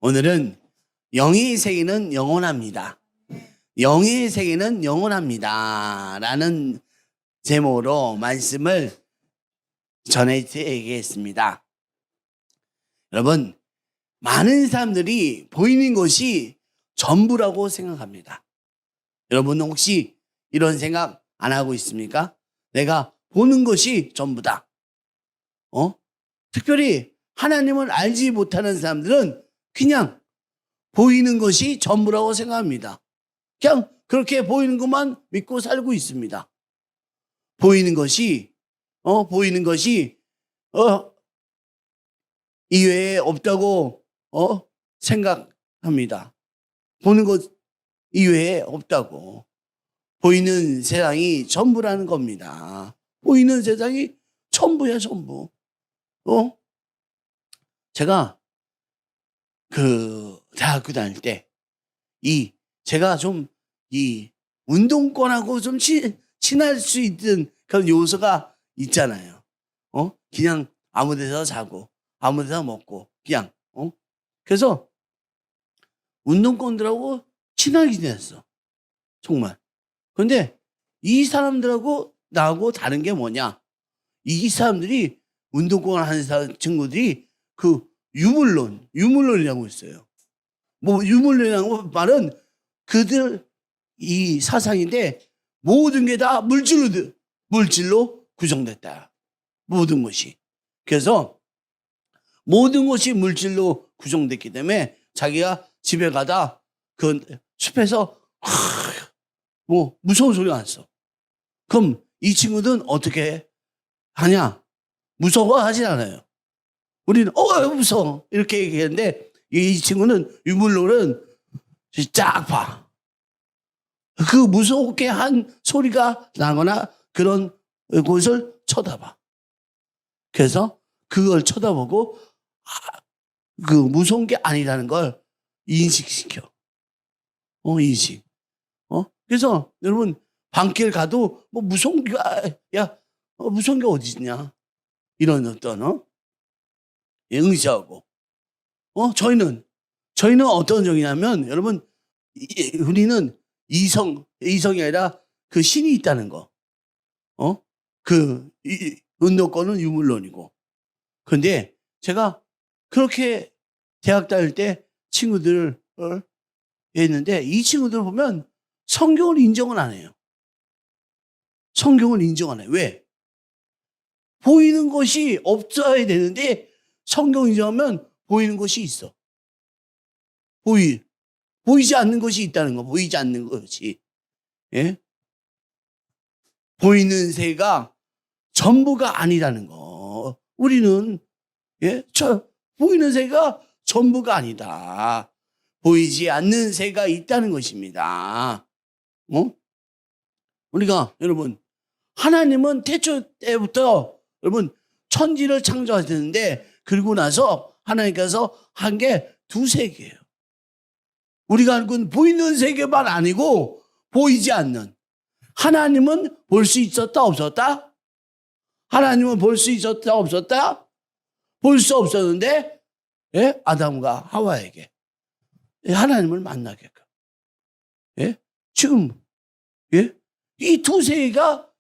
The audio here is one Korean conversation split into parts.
오늘은 영의 세계는 영원합니다. 영의 세계는 영원합니다. 라는 제목으로 말씀을 전해드리겠습니다. 여러분, 많은 사람들이 보이는 것이 전부라고 생각합니다. 여러분 혹시 이런 생각 안 하고 있습니까? 내가 보는 것이 전부다. 특별히 하나님을 알지 못하는 사람들은 그냥 보이는 것이 전부라고 생각합니다. 그냥 그렇게 보이는 것만 믿고 살고 있습니다. 보이는 것이 이외에 없다고 생각합니다. 보는 것 이외에 없다고. 보이는 세상이 전부라는 겁니다. 보이는 세상이 전부야, 전부. 제가 대학교 다닐 때 제가 좀 이 운동권하고 좀 친할 수 있는 그런 요소가 있잖아요. 그냥 아무 데서 자고 아무 데서 먹고 그냥 그래서 운동권들하고 친하게 지냈어. 정말. 그런데 이 사람들하고 나하고 다른 게 뭐냐? 이 사람들이 운동권 하는 친구들이 유물론이라고 있어요. 유물론이라고 말은 그들 이 사상인데 모든 게 다 물질로 구성됐다. 모든 것이. 그래서 모든 것이 물질로 구성됐기 때문에 자기가 집에 가다 그 숲에서 무서운 소리가 났어. 그럼 이 친구들은 어떻게 하냐? 무서워하진 않아요. 우리는 무서워 이렇게 얘기했는데 이 친구는 유물론은 쫙 봐. 그 무섭게 한 소리가 나거나 그런 곳을 쳐다봐. 그래서 그걸 쳐다보고 그 무서운 게 아니라는 걸 인식시켜. 인식. 그래서 여러분 밤길 가도 무서운 게 무서운 게 어디 있냐? 이런 어떤 응시하고. 저희는 어떤 종이냐면 여러분 우리는 이성이 아니라 그 신이 있다는 거. 운동권은 유물론이고. 그런데 제가 그렇게 대학 다닐 때 친구들을 했는데 이 친구들 보면 성경을 인정을 안 해요. 성경을 인정 안 해요. 왜? 보이는 것이 없어야 되는데 성경 인정하면 보이는 것이 있어. 보이지 않는 것이 있다는 거. 보이지 않는 것이. 예? 보이는 새가 전부가 아니라는 거. 우리는 보이는 새가 전부가 아니다. 보이지 않는 새가 있다는 것입니다. 우리가 여러분 하나님은 태초 때부터 여러분 천지를 창조하셨는데 그리고 나서 하나님께서 한 게 두세 개예요. 우리가 알고 있는 보이는 세계만 아니고 보이지 않는. 하나님은 볼 수 있었다 없었다? 하나님은 볼 수 있었다 없었다? 볼 수 없었는데 아담과 하와에게 하나님을 만나게끔. 지금 이 두세계가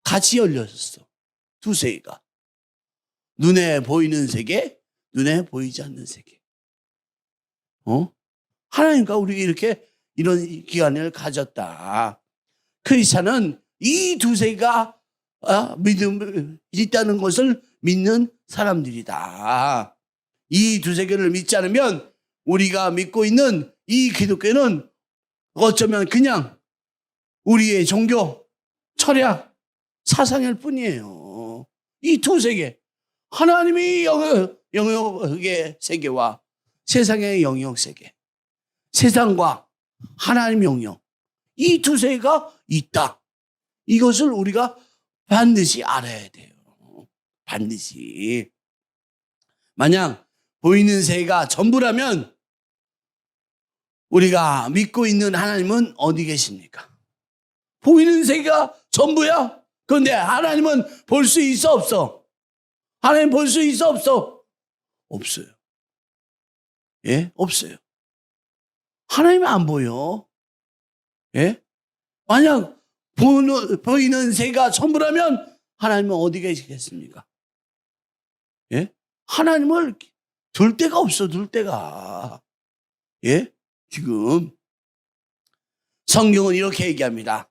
같이 열렸어. 두세계가. 눈에 보이는 세계, 눈에 보이지 않는 세계. 하나님과 우리 이런 기간을 가졌다. 크리스찬은 이 두세계가 믿음이 있다는 것을 믿는 사람들이다. 이 두세계를 믿지 않으면 우리가 믿고 있는 이 기독교는 어쩌면 그냥 우리의 종교, 철학, 사상일 뿐이에요. 이 두세계. 하나님의 영역의 세계와 세상의 영역 세계. 세상과 하나님 영역. 이 두세계가 있다. 이것을 우리가 반드시 알아야 돼요. 반드시. 만약 보이는 세계가 전부라면 우리가 믿고 있는 하나님은 어디 계십니까? 보이는 세계가 전부야? 그런데 하나님은 볼 수 있어 없어? 하나님 볼 수 있어 없어? 없어요. 예? 없어요. 하나님이 안 보여. 예? 만약 보이는 세계가 전부라면 하나님은 어디 계시겠습니까? 예? 하나님을 둘 데가 없어, 둘 데가. 예? 지금 성경은 이렇게 얘기합니다.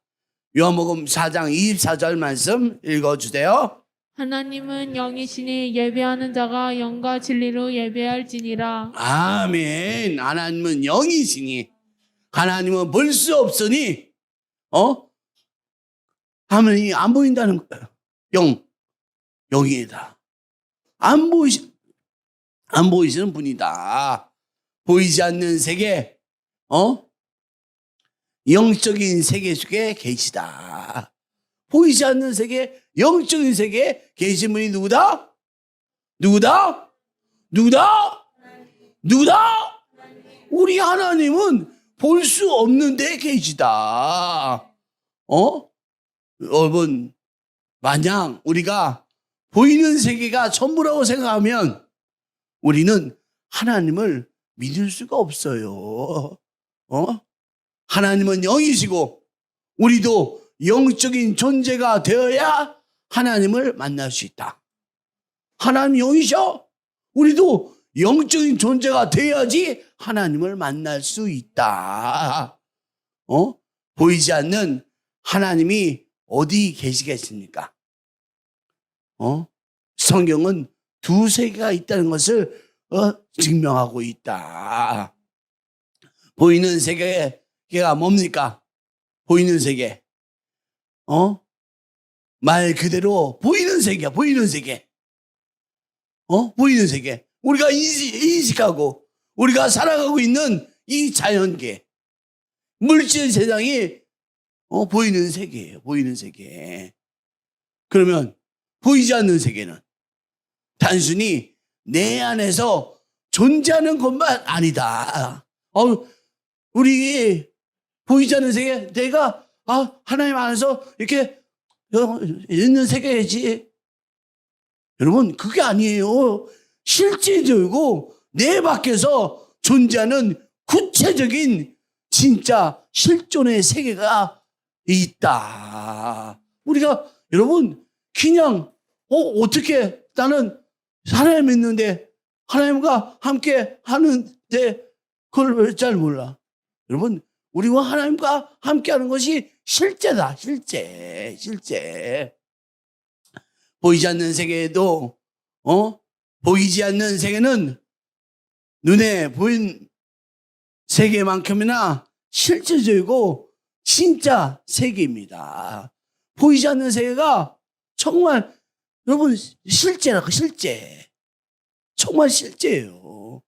요한복음 4장 24절 말씀 읽어주세요. 하나님은 영이시니 예배하는 자가 영과 진리로 예배할지니라. 아멘. 하나님은 영이시니, 하나님은 볼 수 없으니 하나님이 안 보인다는 거예요. 영이다. 안 보이시는 분이다. 보이지 않는 세계, 영적인 세계 속에 계시다. 보이지 않는 세계, 영적인 세계에 계신 분이 누구다? 누구다? 우리 하나님은 볼 수 없는 데 계시다. 여러분, 만약 우리가 보이는 세계가 전부라고 생각하면 우리는 하나님을 믿을 수가 없어요. 하나님은 영이시고 우리도 영적인 존재가 되어야 하나님을 만날 수 있다. 하나님 영이셔? 우리도 영적인 존재가 돼야지 하나님을 만날 수 있다. 보이지 않는 하나님이 어디 계시겠습니까? 성경은 두 세계가 있다는 것을 증명하고 있다. 보이는 세계가 뭡니까? 보이는 세계. 말 그대로 보이는 세계야, 보이는 세계. 보이는 세계. 우리가 인식하고 우리가 살아가고 있는 이 자연계, 물질 세상이 보이는 세계예요. 보이는 세계. 그러면 보이지 않는 세계는 단순히 내 안에서 존재하는 것만 아니다. 우리 보이지 않는 세계, 내가 하나님 안에서 이렇게 있는 세계이지. 여러분, 그게 아니에요. 실제적이고 내 밖에서 존재하는 구체적인 진짜 실존의 세계가 있다. 우리가 여러분 그냥 어떻게 나는 하나님 믿는데 하나님과 함께 하는데 그걸 왜 잘 몰라. 여러분, 우리와 하나님과 함께 하는 것이 실제다. 실제. 보이지 않는 세계에도 보이지 않는 세계는 눈에 보인 세계만큼이나 실질적이고 진짜 세계입니다. 보이지 않는 세계가 정말 여러분 실제라고, 실제. 정말 실제예요.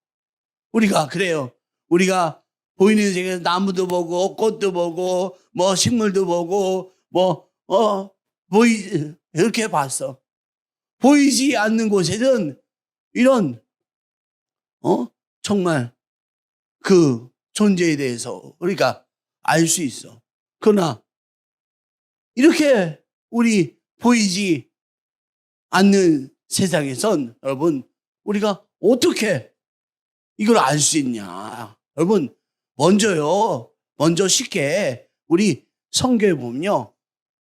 우리가 그래요. 우리가 보이는 세계 나무도 보고 꽃도 보고 뭐 식물도 보고 이렇게 봤어. 보이지 않는 곳에는 이런 정말 그 존재에 대해서 우리가 알 수 있어. 그러나 이렇게 우리 보이지 않는 세상에선 여러분 우리가 어떻게 이걸 알 수 있냐. 여러분 먼저 쉽게 우리 성경에 보면요,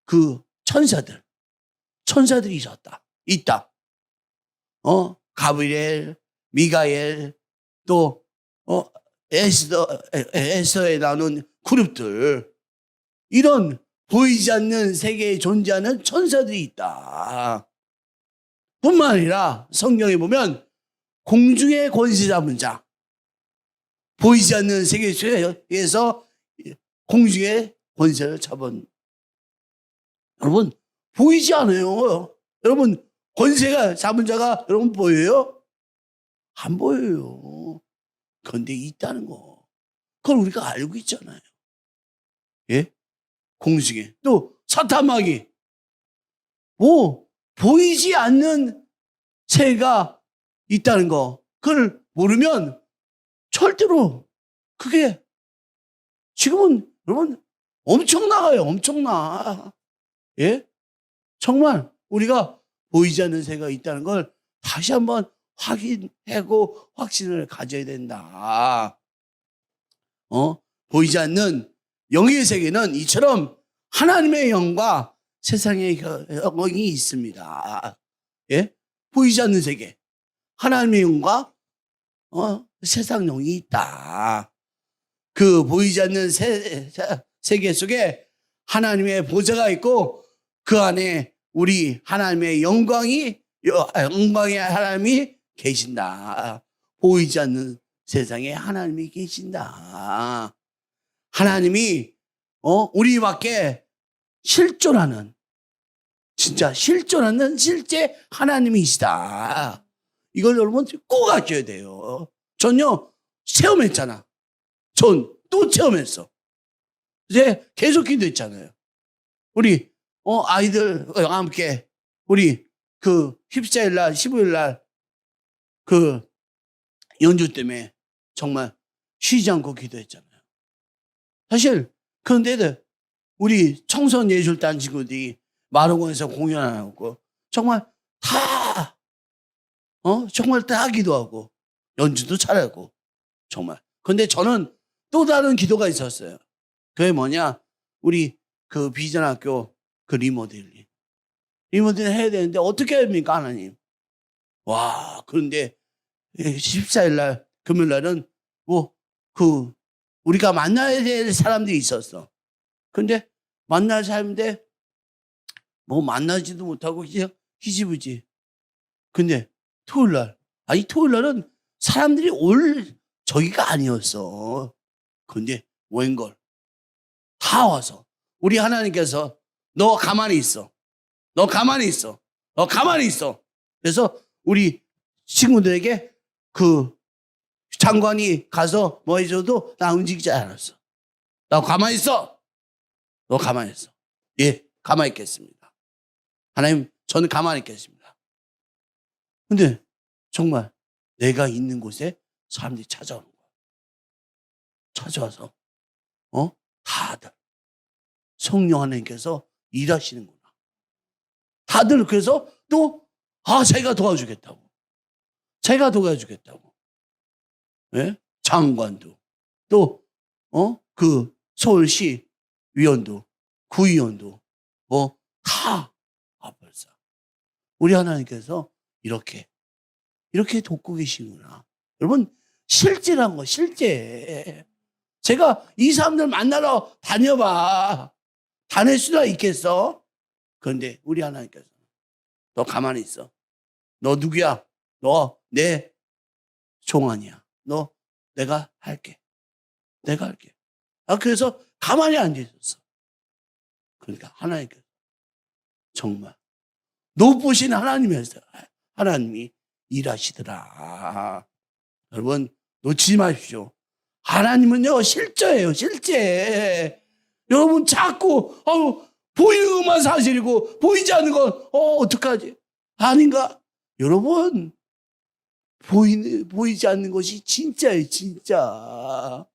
그 천사들이 있다. 가브리엘, 미가엘, 또 에스더에 나오는 그룹들, 이런 보이지 않는 세계에 존재하는 천사들이 있다. 뿐만 아니라 성경에 보면 공중의 권세 잡은 자, 보이지 않는 세계에서 공중의 권세를 잡은, 여러분 보이지 않아요. 여러분 권세가 잡은 자가 여러분 보여요? 안 보여요. 그런데 있다는 거, 그걸 우리가 알고 있잖아요. 예? 공중에 또 사탄마귀, 보이지 않는 새가 있다는 거, 그걸 모르면 절대로 그게 지금은 여러분 엄청나가요. 엄청나. 예? 정말 우리가 보이지 않는 새가 있다는 걸 다시 한번 확인하고 확신을 가져야 된다. 보이지 않는 영의 세계는 이처럼 하나님의 영과 세상의 영이 있습니다. 예? 보이지 않는 세계, 하나님의 영과 세상 영이 있다. 그 보이지 않는 세계 속에 하나님의 보좌가 있고 그 안에 우리 하나님의 영광의 하나님이 계신다. 보이지 않는 세상에 하나님이 계신다. 하나님이 우리밖에 실존하는, 진짜 실존하는 실제 하나님이시다. 이걸 여러분 꼭 아셔야 돼요. 전요 체험했잖아. 전 또 체험했어. 이제 계속 기도했잖아요. 우리 아이들과 함께 우리 그 14일 날 15일 날 그 연주 때문에 정말 쉬지 않고 기도했잖아요. 사실 그런데 우리 청소년 예술단 친구들이 마루공에서 공연하고 정말 다 정말 다 기도하고 연주도 잘하고 정말. 근데 저는 또 다른 기도가 있었어요. 그게 뭐냐? 우리 그 비전학교 그 리모델링 해야 되는데 어떻게 합니까, 하나님? 와, 그런데 14일 날 금요일 날은 우리가 만나야 될 사람들이 있었어. 근데 만날 사람인데 만나지도 못하고 그냥 희지부지. 근데 토요일 날은 사람들이 올 저기가 아니었어. 근데 웬걸 다 와서 우리 하나님께서 너 가만히 있어. 너 가만히 있어. 너 가만히 있어. 그래서 우리 친구들에게 그 장관이 가서 뭐 해줘도 나 움직이지 않았어. 나 가만히 있어. 너 가만히 있어. 예, 가만히 있겠습니다. 하나님, 저는 가만히 있겠습니다. 근데 정말 내가 있는 곳에 사람들이 찾아오는 거야. 찾아와서 다들 성령 하나님께서 일하시는구나. 다들 그래서 또 제가 도와주겠다고. 제가 도와주겠다고. 예? 장관도 또 그 서울시 위원도 구의원도 다 벌써 우리 하나님께서 이렇게 돕고 계시구나. 여러분 실제란 거 실제. 제가 이 사람들 만나러 다녀봐. 다닐 수나 있겠어? 그런데 우리 하나님께서 너 가만히 있어. 너 누구야? 너 내 종아니야. 너 내가 할게. 내가 할게. 그래서 가만히 앉아 있었어. 그러니까 하나님께서 정말 높으신 하나님이 일하시더라. 여러분 놓치지 마십시오. 하나님은요 실제예요. 실제. 여러분 자꾸 보이는 것만 사실이고 보이지 않는 건 어떡하지? 아닌가? 여러분 보이지 않는 것이 진짜예요. 진짜.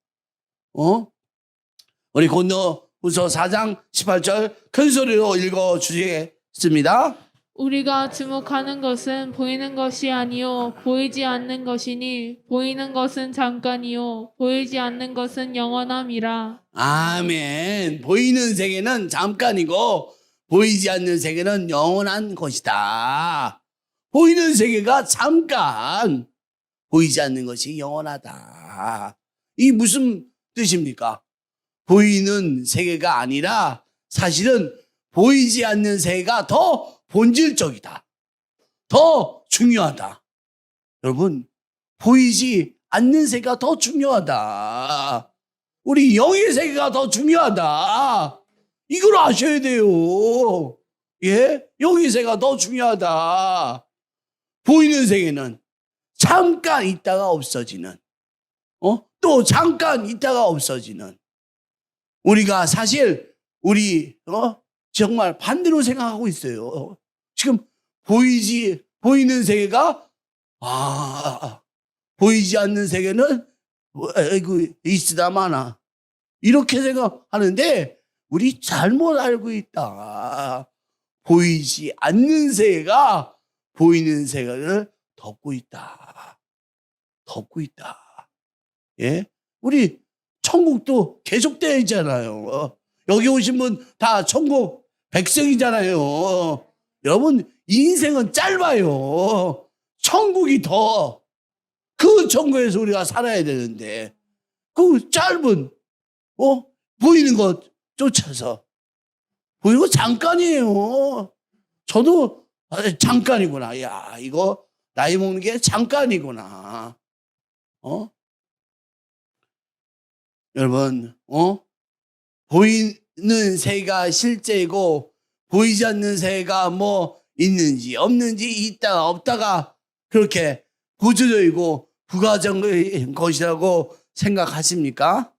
우리 고린도후서 4장 18절 큰 소리로 읽어주시겠습니다. 우리가 주목하는 것은 보이는 것이 아니요 보이지 않는 것이니 보이는 것은 잠깐이요 보이지 않는 것은 영원함이라. 아멘. 보이는 세계는 잠깐이고 보이지 않는 세계는 영원한 것이다. 보이는 세계가 잠깐, 보이지 않는 것이 영원하다. 이 무슨 뜻입니까? 보이는 세계가 아니라 사실은 보이지 않는 세계가 더 본질적이다. 더 중요하다. 여러분, 보이지 않는 세계가 더 중요하다. 우리 영의 세계가 더 중요하다. 이걸 아셔야 돼요. 예? 영의 세계가 더 중요하다. 보이는 세계는 잠깐 있다가 없어지는, 또 잠깐 있다가 없어지는. 우리가 사실, 정말 반대로 생각하고 있어요. 지금 보이는 세계가, 보이지 않는 세계는, 있으다 마나. 이렇게 생각하는데, 우리 잘못 알고 있다. 보이지 않는 세계가 보이는 세계를 덮고 있다. 덮고 있다. 예? 우리 천국도 계속되어 있잖아요. 여기 오신 분 다 천국 백성이잖아요. 여러분, 인생은 짧아요. 천국이 더, 그 천국에서 우리가 살아야 되는데, 그 짧은, 보이는 것 쫓아서. 보이는 거 잠깐이에요. 저도 잠깐이구나. 야, 이거 나이 먹는 게 잠깐이구나. 여러분, 보이는 새가 실제이고 보이지 않는 새가 뭐 있는지 없는지 있다가 없다가 그렇게 보조적이고 부가적인 것이라고 생각하십니까?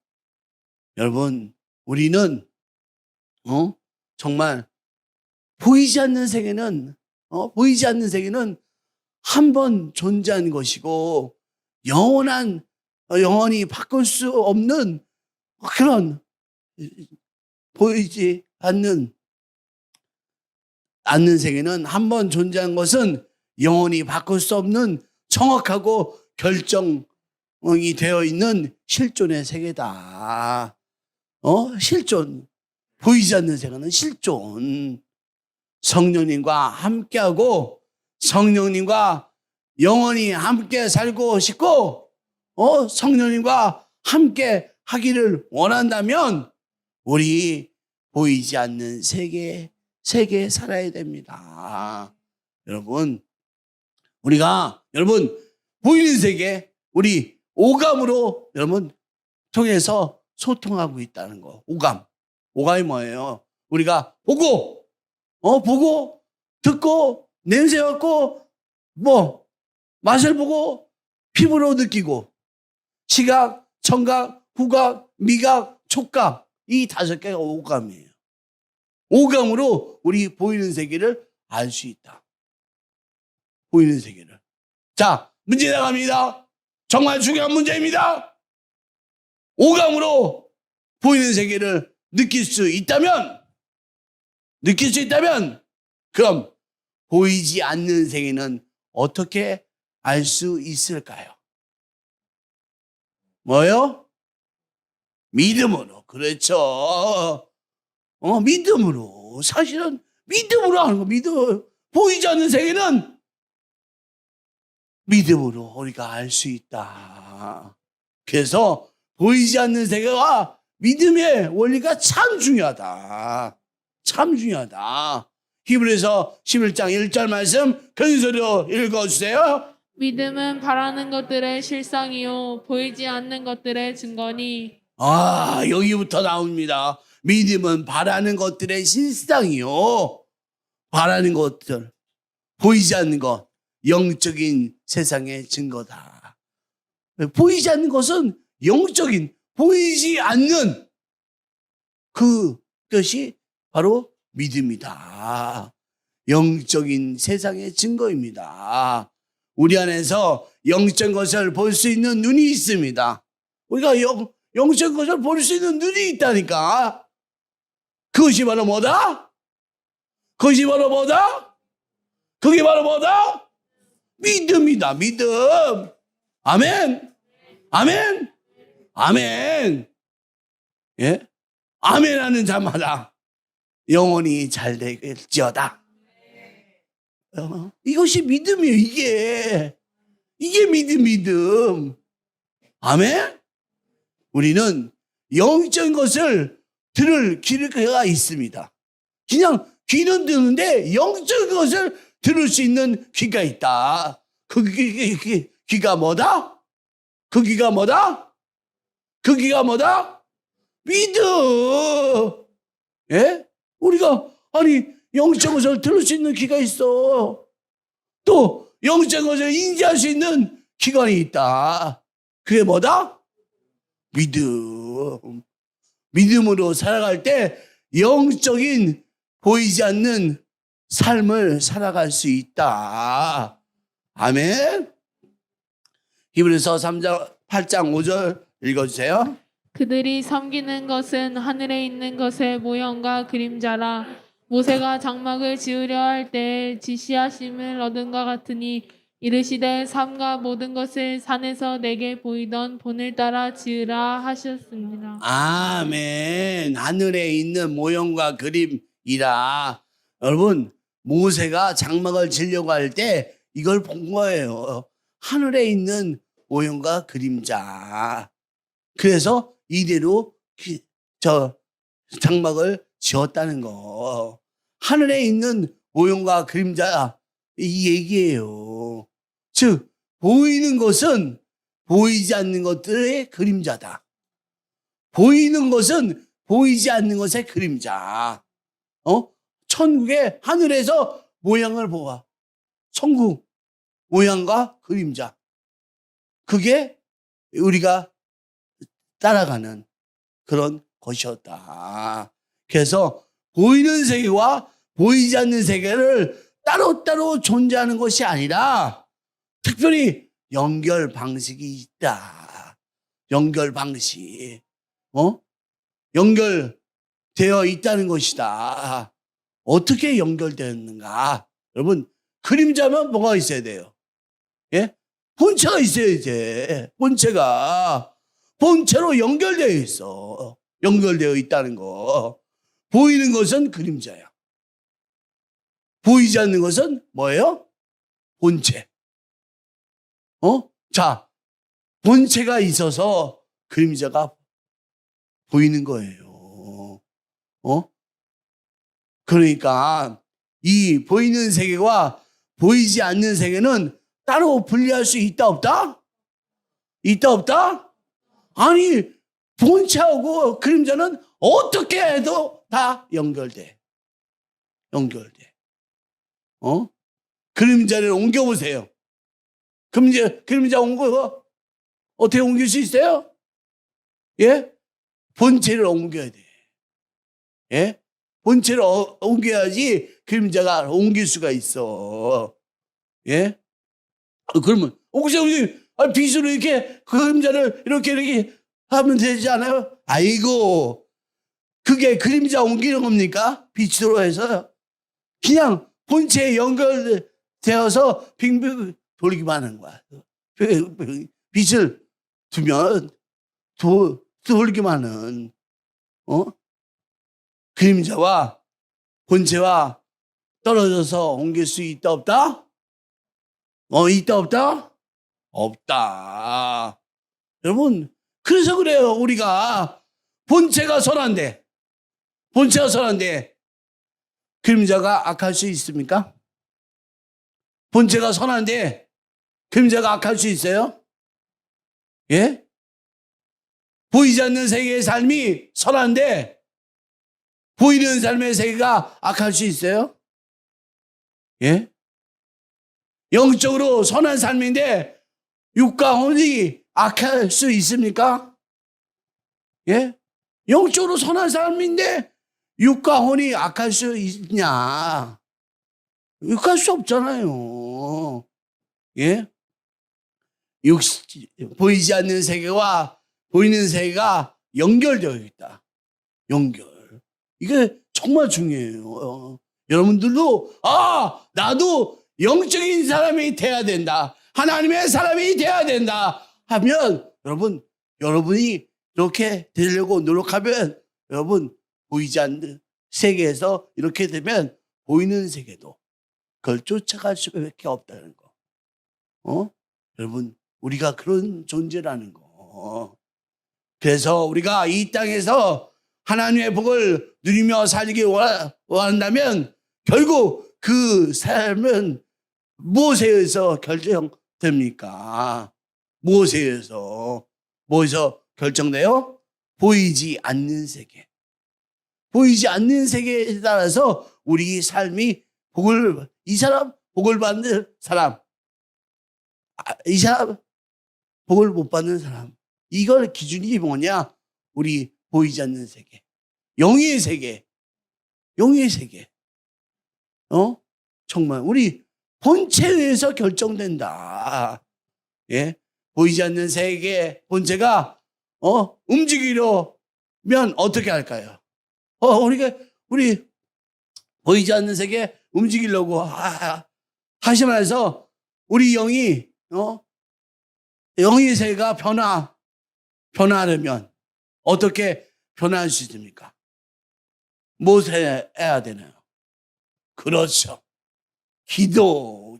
여러분, 우리는 정말 보이지 않는 세계는 한 번 존재한 것이고 영원히 바꿀 수 없는 그런 보이지 않는 세계는 한 번 존재한 것은 영원히 바꿀 수 없는 정확하고 결정이 되어 있는 실존의 세계다. 실존. 보이지 않는 세계는 실존. 성령님과 함께하고 성령님과 영원히 함께 살고 싶고 성령님과 함께 하기를 원한다면 우리 보이지 않는 세계에 살아야 됩니다. 여러분, 보이는 세계, 우리 오감으로 여러분 통해서 소통하고 있다는 거. 오감이 뭐예요? 우리가 보고 듣고 냄새 맡고 맛을 보고 피부로 느끼고 시각, 청각, 후각, 미각, 촉각, 이 5개가 오감이에요. 오감으로 우리 보이는 세계를 알 수 있다. 보이는 세계를. 자, 문제 나갑니다. 정말 중요한 문제입니다. 오감으로 보이는 세계를 느낄 수 있다면 그럼 보이지 않는 세계는 어떻게 알 수 있을까요? 뭐요? 믿음으로. 그렇죠. 믿음으로. 사실은 믿음으로 하는 거. 보이지 않는 세계는 믿음으로 우리가 알 수 있다. 그래서 보이지 않는 세계와 믿음의 원리가 참 중요하다. 히브리서 11장 1절 말씀 큰 소리로 읽어주세요. 믿음은 바라는 것들의 실상이요 보이지 않는 것들의 증거니. 여기부터 나옵니다. 믿음은 바라는 것들의 실상이요, 바라는 것들, 보이지 않는 것, 영적인 세상의 증거다. 보이지 않는 것은 영적인, 보이지 않는 그것이 바로 믿음이다. 영적인 세상의 증거입니다. 우리 안에서 영적인 것을 볼 수 있는 눈이 있습니다. 우리가 영적인 것을 볼 수 있는 눈이 있다니까. 그것이 바로 뭐다? 그게 바로 뭐다? 믿음이다. 믿음. 아멘. 예? 아멘 하는 자마다 영원히 잘 되겠지어다. 이것이 믿음이에요. 이게 믿음. 아멘. 우리는 영적인 것을 들을 귀가 있습니다. 그냥 귀는 듣는데 영적인 것을 들을 수 있는 귀가 있다. 그 귀가 뭐다? 그 귀가 뭐다? 믿음. 예? 우리가 영적인 것을 들을 수 있는 귀가 있어. 또 영적인 것을 인지할 수 있는 기관이 있다. 그게 뭐다? 믿음으로 살아갈 때 영적인 보이지 않는 삶을 살아갈 수 있다. 아멘. 히브리서 8장 5절 읽어주세요. 그들이 섬기는 것은 하늘에 있는 것의 모형과 그림자라. 모세가 장막을 지으려 할 때 지시하심을 얻은 것 같으니 이르시되 삶과 모든 것을 산에서 내게 보이던 본을 따라 지으라 하셨습니다. 아멘. 하늘에 있는 모형과 그림이라. 여러분, 모세가 장막을 지려고 할 때 이걸 본 거예요. 하늘에 있는 모형과 그림자. 그래서 이대로 저 장막을 지었다는 거. 하늘에 있는 모형과 그림자, 이 얘기예요. 즉, 보이는 것은 보이지 않는 것들의 그림자다. 보이는 것은 보이지 않는 것의 그림자. 천국의 하늘에서 모양을 보아. 천국 모양과 그림자. 그게 우리가 따라가는 그런 것이었다. 그래서 보이는 세계와 보이지 않는 세계를 따로따로 존재하는 것이 아니라 특별히 연결 방식이 있다. 연결 방식. 연결되어 있다는 것이다. 어떻게 연결되었는가? 여러분, 그림자면 뭐가 있어야 돼요? 예? 본체가 있어야 돼. 본체로 연결되어 있어. 연결되어 있다는 거. 보이는 것은 그림자야. 보이지 않는 것은 뭐예요? 본체. 자, 본체가 있어서 그림자가 보이는 거예요. 그러니까 이 보이는 세계와 보이지 않는 세계는 따로 분리할 수 있다 없다? 있다 없다? 아니, 본체하고 그림자는 어떻게 해도 다 연결돼. 그림자를 옮겨보세요. 그림자 옮겨 어떻게 옮길 수 있어요? 예? 본체를 옮겨야 돼. 예? 본체를 옮겨야지 그림자가 옮길 수가 있어. 예? 그러면 혹시 빗으로 이렇게 그림자를 이렇게 하면 되지 않아요? 아이고, 그게 그림자 옮기는 겁니까? 빛으로 해서 그냥 본체에 연결되어서 빙빙 돌기만 하는 거야. 빛을 두면 돌기만 하는 그림자와 본체와 떨어져서 옮길 수 있다 없다? 있다 없다? 없다. 여러분, 그래서 그래요. 우리가 본체가 선한데 그림자가 악할 수 있습니까? 본체가 선한데 그림자가 악할 수 있어요? 예? 보이지 않는 세계의 삶이 선한데 보이는 삶의 세계가 악할 수 있어요? 예? 영적으로 선한 삶인데 육과 혼이 악할 수 있습니까? 예? 영적으로 선한 삶인데 육과 혼이 악할 수 있냐? 욕할 수 없잖아요. 예? 보이지 않는 세계와 보이는 세계가 연결되어 있다. 연결. 이게 정말 중요해요. 여러분들도 나도 영적인 사람이 돼야 된다. 하나님의 사람이 돼야 된다 하면 여러분이 이렇게 되려고 노력하면 여러분 보이지 않는 세계에서 이렇게 되면 보이는 세계도 그걸 쫓아갈 수밖에 없다는 거. 여러분, 우리가 그런 존재라는 거. 그래서 우리가 이 땅에서 하나님의 복을 누리며 살기 원한다면 결국 그 삶은 무엇에 의해서 결정됩니까? 무엇에서 결정돼요? 보이지 않는 세계. 보이지 않는 세계에 따라서 우리 삶이 이 사람 복을 받는 사람, 이 사람 복을 못 받는 사람. 이걸 기준이 뭐냐? 우리 보이지 않는 세계. 영의 세계. 정말 우리 본체에 의해서 결정된다. 예? 보이지 않는 세계 본체가 움직이려면 어떻게 할까요? 우리 보이지 않는 세계 움직이려고 다시 말해서 우리 영이 영의 세계가 변화하려면 어떻게 변화할 수 있습니까? 무엇을 해야 되나요? 그렇죠. 기도.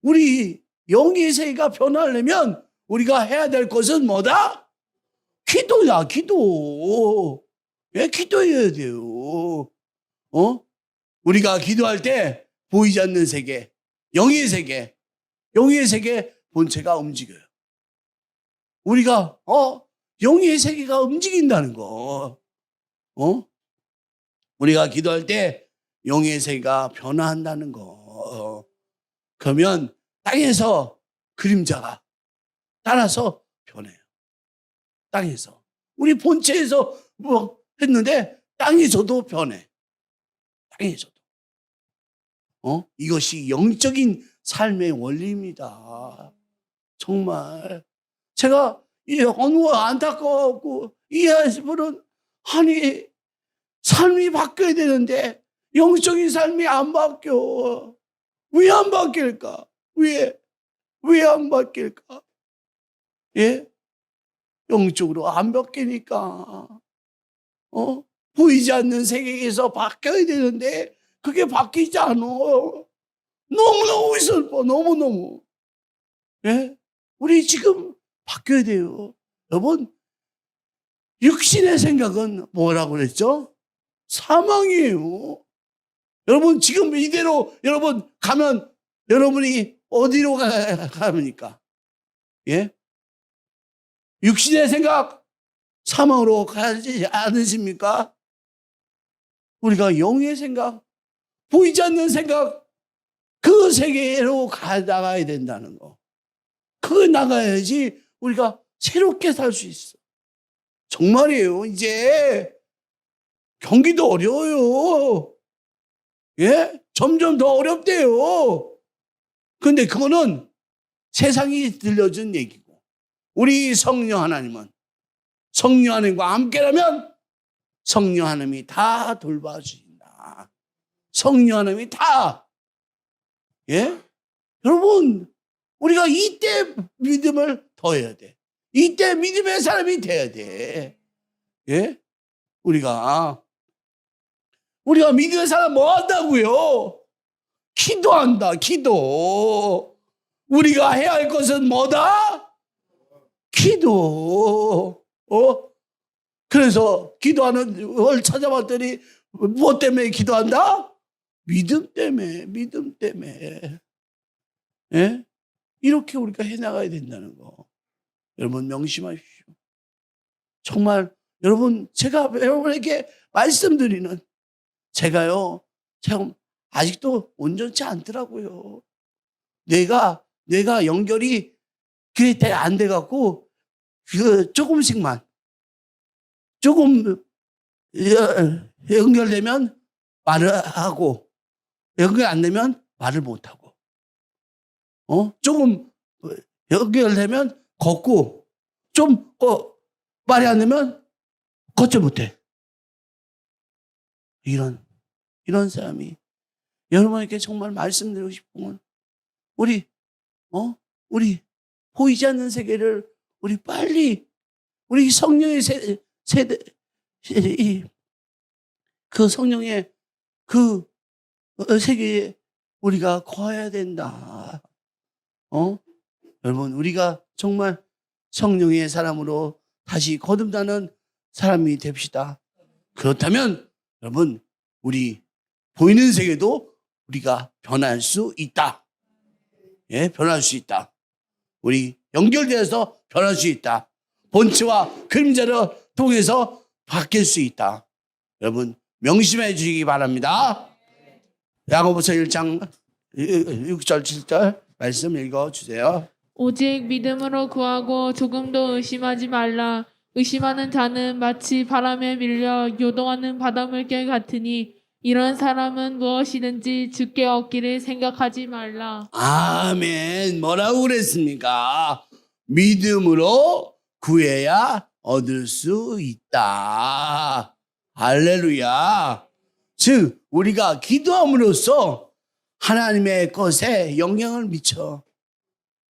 우리 영의 세계가 변화하려면 우리가 해야 될 것은 뭐다? 기도야, 기도. 예, 기도해야 돼요. 우리가 기도할 때 보이지 않는 세계, 영의 세계 본체가 움직여요. 우리가 영의 세계가 움직인다는 거. 우리가 기도할 때 영의 세계가 변화한다는 거. 그러면 땅에서 그림자가 따라서 변해요. 땅에서. 우리 본체에서 뭐 했는데 땅에서도 변해. 땅에서도. 이것이 영적인 삶의 원리입니다. 정말. 제가 너무 안타까웠고 이해하실 분은 아니 삶이 바뀌어야 되는데 영적인 삶이 안 바뀌어. 왜 안 바뀔까? 왜 안 바뀔까? 예? 영적으로 안 바뀌니까. 보이지 않는 세계에서 바뀌어야 되는데 그게 바뀌지 않아. 너무너무 슬퍼. 너무너무. 예? 우리 지금 바뀌어야 돼요. 여러분, 육신의 생각은 뭐라고 그랬죠? 사망이에요. 여러분, 지금 이대로 여러분 가면 여러분이 어디로 가십니까? 예? 육신의 생각, 사망으로 가지 않으십니까? 우리가 영의 생각, 보이지 않는 생각, 그 세계로 나가야 된다는 거. 그 나가야지 우리가 새롭게 살 수 있어. 정말이에요. 이제 경기도 어려워요. 예? 점점 더 어렵대요. 근데 그거는 세상이 들려준 얘기고, 우리 성령 하나님은 성령 하나님과 함께라면 성령 하나님이 다 돌봐주신다. 성령 하나님이 다. 예? 여러분, 우리가 이때 믿음을 더해야 돼. 이때 믿음의 사람이 돼야 돼. 예? 우리가 믿음의 사람 뭐 한다고요? 기도한다, 기도. 우리가 해야 할 것은 뭐다? 기도. 그래서 기도하는 걸 찾아봤더니 무엇 때문에 기도한다? 믿음 때문에. 예? 이렇게 우리가 해나가야 된다는 거. 여러분 명심하십시오. 정말 여러분, 제가 여러분에게 말씀드리는, 제가요, 참 아직도 온전치 않더라고요. 뇌가 연결이 그게 안 돼갖고 조금씩만 조금 연결되면 말을 하고 연결 안 되면 말을 못 하고 조금 연결되면 걷고 좀 말이 안 되면 걷지 못해. 이런 사람이 여러분에게 정말 말씀드리고 싶은 건 우리 보이지 않는 세계를 우리 빨리 우리 성령의 세대 그 성령의 그 세계에 우리가 거해야 된다. 여러분, 우리가 정말 성령의 사람으로 다시 거듭나는 사람이 됩시다. 그렇다면 여러분, 우리 보이는 세계도 우리가 변할 수 있다. 예, 변할 수 있다. 우리 연결되어서 변할 수 있다. 본체와 그림자를 통해서 바뀔 수 있다. 여러분 명심해 주시기 바랍니다. 야고보서 1장 6절 7절 말씀 읽어주세요. 오직 믿음으로 구하고 조금도 의심하지 말라. 의심하는 자는 마치 바람에 밀려 요동하는 바닷물결 같으니 이런 사람은 무엇이든지 주께 얻기를 생각하지 말라. 아멘. 뭐라고 그랬습니까? 믿음으로 구해야 얻을 수 있다. 할렐루야. 즉 우리가 기도함으로써 하나님의 것에 영향을 미쳐.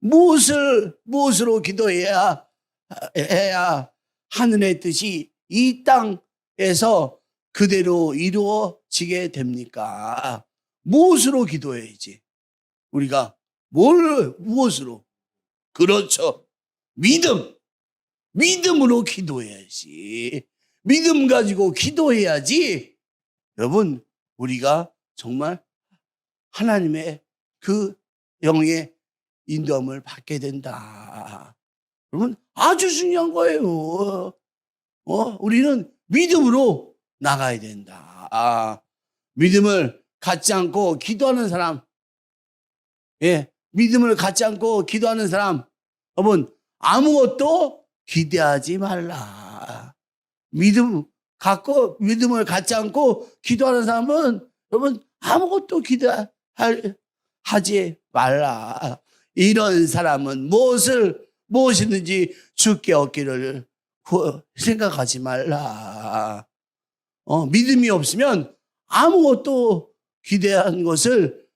무엇으로 기도해야 하늘의 뜻이 이 땅에서 그대로 이루어지게 됩니까? 무엇으로 기도해야지? 우리가 무엇으로? 그렇죠. 믿음으로 기도해야지. 믿음 가지고 기도해야지. 여러분, 우리가 정말 하나님의 그 영의 인도함을 받게 된다. 여러분, 아주 중요한 거예요. 우리는 믿음으로 나가야 된다. 믿음을 갖지 않고 기도하는 사람, 믿음을 갖지 않고 기도하는 사람, 여러분, 아무것도 기대하지 말라. 믿음을 갖지 않고 기도하는 사람은 여러분, 아무것도 기대하지 말라. 이런 사람은 무엇이든지 주께 얻기를 생각하지 말라. 믿음이 없으면 아무것도 기대한 것을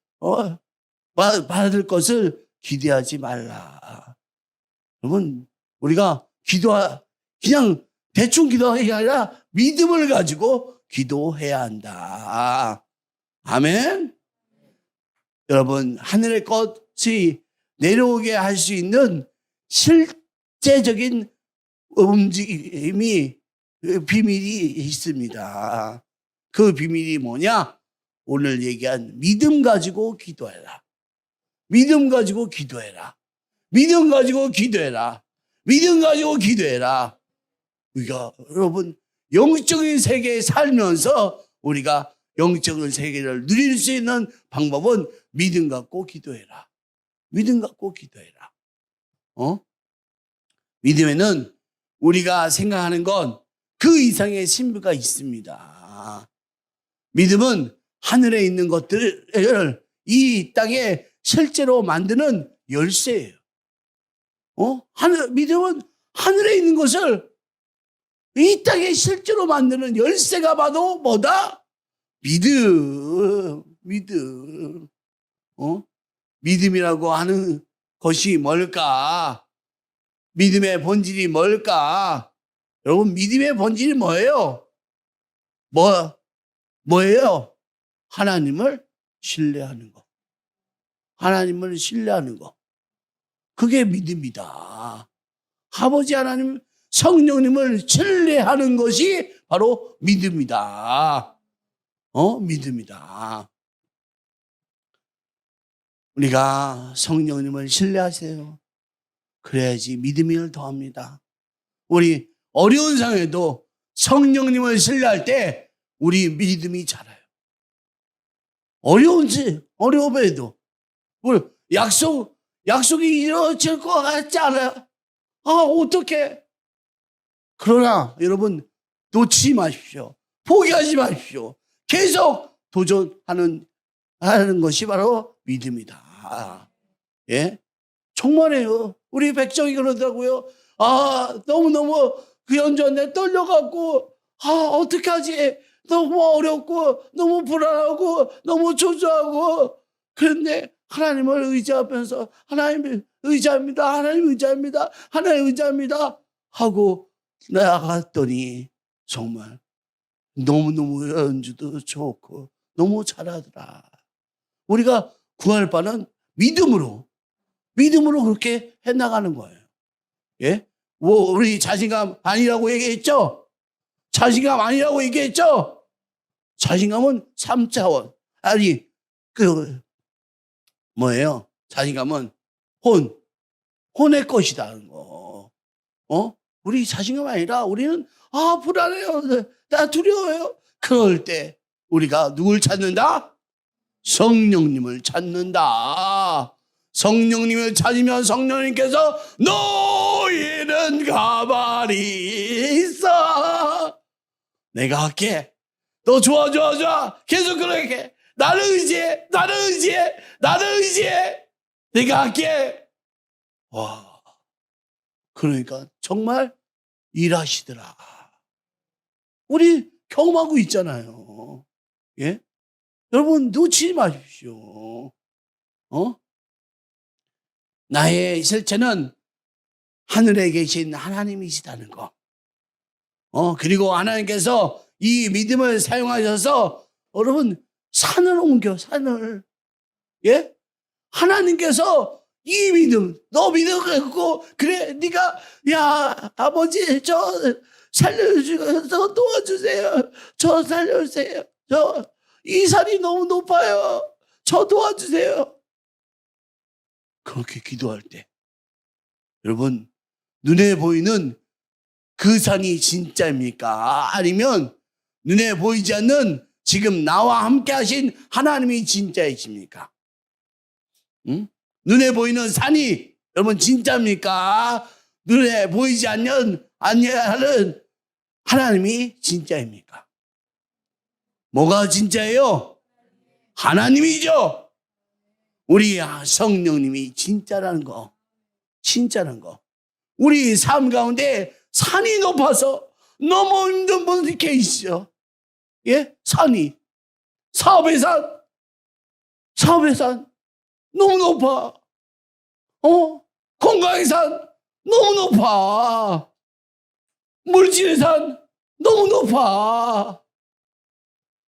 받을 것을 기대하지 말라. 여러분, 우리가 그냥 대충 기도하는 게 아니라 믿음을 가지고 기도해야 한다. 아멘. 여러분, 하늘의 것이 내려오게 할 수 있는 실제적인 움직임이 비밀이 있습니다. 그 비밀이 뭐냐? 오늘 얘기한 믿음 가지고 기도해라. 믿음 가지고 기도해라. 믿음 가지고 기도해라. 믿음 가지고 기도해라. 우리가 여러분 영적인 세계에 살면서 우리가 영적인 세계를 누릴 수 있는 방법은 믿음 갖고 기도해라. 믿음 갖고 기도해라. 믿음에는 우리가 생각하는 건 그 이상의 신비가 있습니다. 믿음은 하늘에 있는 것들을 이 땅에 실제로 만드는 열쇠예요. 믿음은 하늘에 있는 것을 이 땅에 실제로 만드는 열쇠가 바로 뭐다? 믿음. 믿음이라고 하는 것이 뭘까? 믿음의 본질이 뭘까? 여러분, 믿음의 본질이 뭐예요? 뭐예요? 하나님을 신뢰하는 거. 하나님을 신뢰하는 거. 그게 믿음이다. 아버지 하나님, 성령님을 신뢰하는 것이 바로 믿음이다. 믿음이다. 우리가 성령님을 신뢰하세요. 그래야지 믿음을 더합니다. 우리 어려운 상황에도 성령님을 신뢰할 때 우리 믿음이 자라요. 어려움에도 약속이 이루어질 것 같지 않아요? 어떡해. 그러나 여러분 놓치지 마십시오. 포기하지 마십시오. 계속 도전하는 것이 바로 믿음이다. 정말이에요. 우리 백정이 그러더라고요. 너무너무 그 연전에 떨려갖고 어떡하지? 너무 어렵고 너무 불안하고 너무 초조하고 그런데 하나님을 의지하면서 하나님 의지합니다. 하나님 의지합니다. 하나님 의지합니다. 하고 나아갔더니 정말 너무너무 연주도 좋고 너무 잘하더라. 우리가 구할 바는 믿음으로 그렇게 해나가는 거예요. 우리 자신감 아니라고 얘기했죠? 자신감은 3차원. 뭐예요? 자신감은 혼의 것이다는 거. 우리 자신감 아니라 우리는 불안해요. 나 두려워요. 그럴 때 우리가 누굴 찾는다? 성령님을 찾는다. 성령님을 찾으면 성령님께서 너희는 가만히 있어. 내가 할게. 너 좋아. 계속 그렇게. 나를 의지해. 내가 할게. 와. 그러니까 정말 일하시더라. 우리 경험하고 있잖아요. 여러분 놓치지 마십시오. 나의 실체는 하늘에 계신 하나님이시다는 거. 그리고 하나님께서 이 믿음을 사용하셔서 여러분 산을 옮겨, 산을. 예? 하나님께서 이 믿음, 너 믿음 갖고 그래, 네가 야 아버지 저 살려주셔서 도와주세요. 저 살려주세요. 저 이 산이 너무 높아요. 저 도와주세요. 그렇게 기도할 때 여러분 눈에 보이는 그 산이 진짜입니까? 아니면 눈에 보이지 않는 지금 나와 함께 하신 하나님이 진짜이십니까? 응? 눈에 보이는 산이 여러분 진짜입니까? 눈에 보이지 않는 하는 하나님이 진짜입니까? 뭐가 진짜예요? 하나님이죠. 우리 성령님이 진짜라는 거. 진짜라는 거. 우리 삶 가운데 산이 높아서 너무 힘든 분들이 계시죠. 예? 산이. 사업의 산. 사업의 산. 너무 높아. 건강의 산. 너무 높아. 물질의 산. 너무 높아.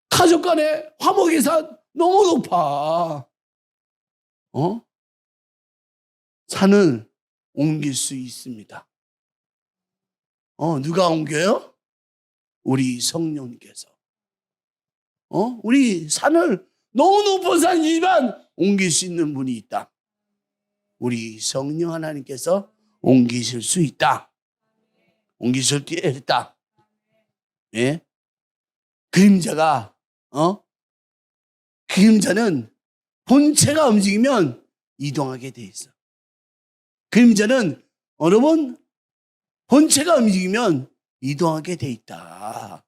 가족 간의 화목의 산. 너무 높아. 산을 옮길 수 있습니다. 누가 옮겨요? 우리 성령님께서. 우리 산을 너무 높은 산이지만 옮길 수 있는 분이 있다. 우리 성령 하나님께서 옮기실 수 있다. 옮기실 수 있다. 예? 그림자가 그림자는 본체가 움직이면 이동하게 돼 있어. 그림자는 여러분 본체가 움직이면 이동하게 돼 있다.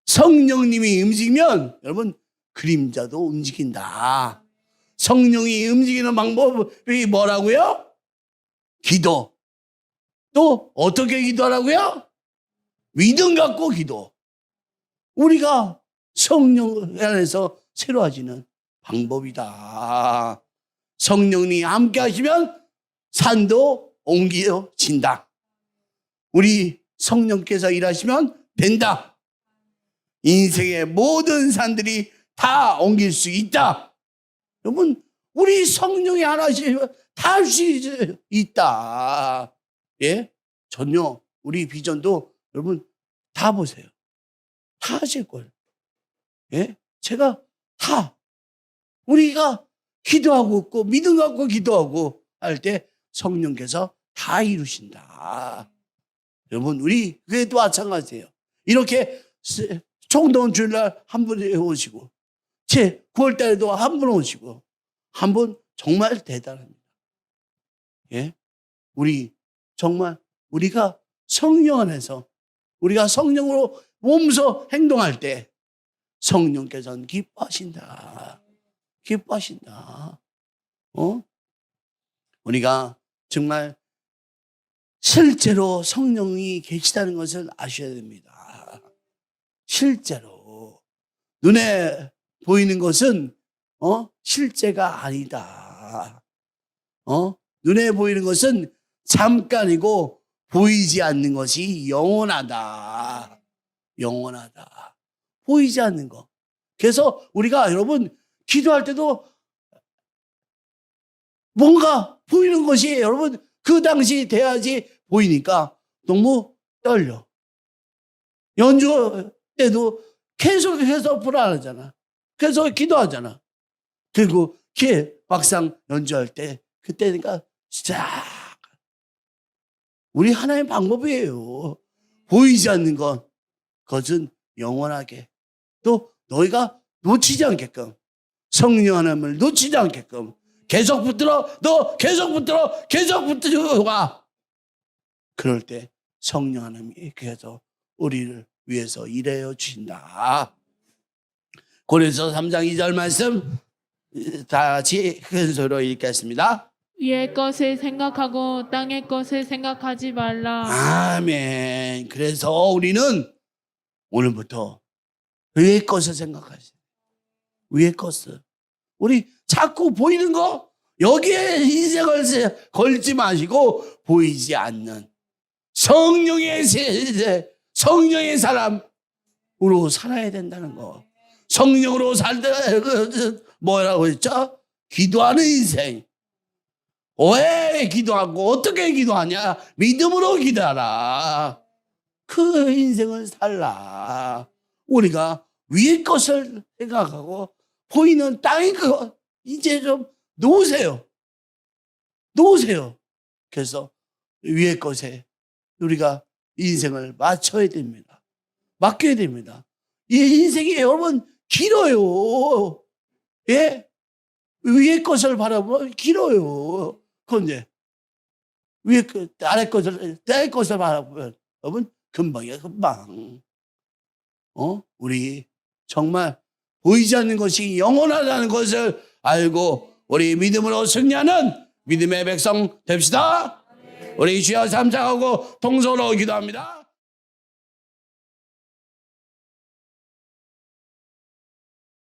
성령님이 움직이면 여러분 그림자도 움직인다. 성령이 움직이는 방법이 뭐라고요? 기도. 또 어떻게 기도하라고요? 믿음 갖고 기도. 우리가 성령 안에서 새로워지는 방법이다. 성령님이 함께 하시면 산도 옮겨진다. 우리 성령께서 일하시면 된다. 인생의 모든 산들이 다 옮길 수 있다. 여러분, 우리 성령이 하나시면 다 할 수 있다. 예? 전혀 우리 비전도 여러분 다 보세요. 다 하실 거예요. 예? 제가 다 우리가 기도하고 있고 믿음 갖고 기도하고 할 때 성령께서 다 이루신다. 여러분 우리 교회도 마찬가지예요. 이렇게 총동 주일날 한 분 오시고 제 9월 달에도 한 분 오시고 한 분 정말 대단합니다. 예? 우리 정말 우리가 성령 안에서 우리가 성령으로 몸소 행동할 때 성령께서는 기뻐하신다. 기뻐하신다. 우리가 정말 실제로 성령이 계시다는 것을 아셔야 됩니다. 실제로. 눈에 보이는 것은, 실제가 아니다. 눈에 보이는 것은 잠깐이고 보이지 않는 것이 영원하다. 영원하다. 보이지 않는 거. 그래서 우리가 여러분 기도할 때도 뭔가 보이는 것이 여러분 그 당시 돼야지 보이니까 너무 떨려. 연주 때도 계속해서 불안하잖아. 그래서 기도하잖아. 그리고 막상 연주할 때 그때니까 시작. 우리 하나의 방법이에요. 보이지 않는 것, 그것은 영원하게. 또 너희가 놓치지 않게끔 성령 하나님을 놓치지 않게끔 계속 붙들어. 너 계속 붙들어. 계속 붙들어 와. 그럴 때 성령 하나님이 그래서 우리를 위해서 일하여 주신다. 고린도서 3장 2절 말씀 다 같이 큰 소리로 읽겠습니다. 위의 것을 생각하고 땅의 것을 생각하지 말라. 아멘. 그래서 우리는 오늘부터 위의 것을 생각하세요. 위의 것을. 우리 자꾸 보이는 거 여기에 인생을 걸지 마시고 보이지 않는 성령의 세대, 성령의 사람으로 살아야 된다는 거. 성령으로 살다 뭐라고 했죠? 기도하는 인생. 왜 기도하고 어떻게 기도하냐? 믿음으로 기도하라. 그 인생을 살라. 우리가 위의 것을 생각하고 보이는 땅의 것 이제 좀 놓으세요. 놓으세요. 그래서 위의 것에 우리가 인생을 맞춰야 됩니다. 맡겨야 됩니다. 이 인생이 여러분 길어요. 예? 위의 것을 바라보면 길어요. 그런데 위의 것, 아래 것을 바라보면 여러분 금방이야, 금방. 우리 정말 보이지 않는 것이 영원하다는 것을 알고 우리 믿음으로 승리하는 믿음의 백성 됩시다. 우리 주여 삼창하고 통성으로 기도합니다.